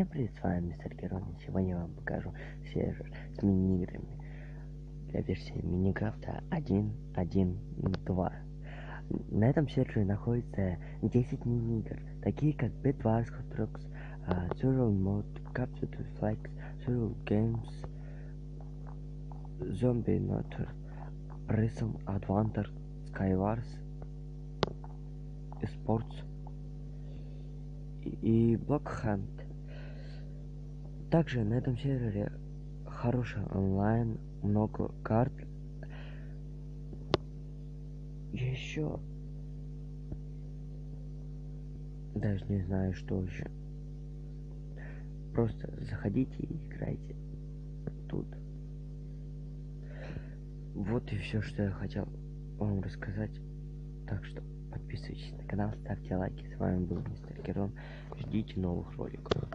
Всем привет, с вами Мистер Герон. Сегодня я вам покажу сервер с мини-играми для версии Миникрафта 1.1.2. На этом сервере находится 10 мини-игр, такие как Bedwars, Hot Rocks, Survival Mode, Capture the Flags, Survival Games, Zombie Notter, Prism Adventure, Skywars, Sports и Block Hunt. Также на этом сервере хороший онлайн, много карт. Еще даже не знаю, что еще. Просто заходите и играйте тут. Вот и все, что я хотел вам рассказать. Так что подписывайтесь на канал, ставьте лайки. С вами был Мистер Герон. Ждите новых роликов.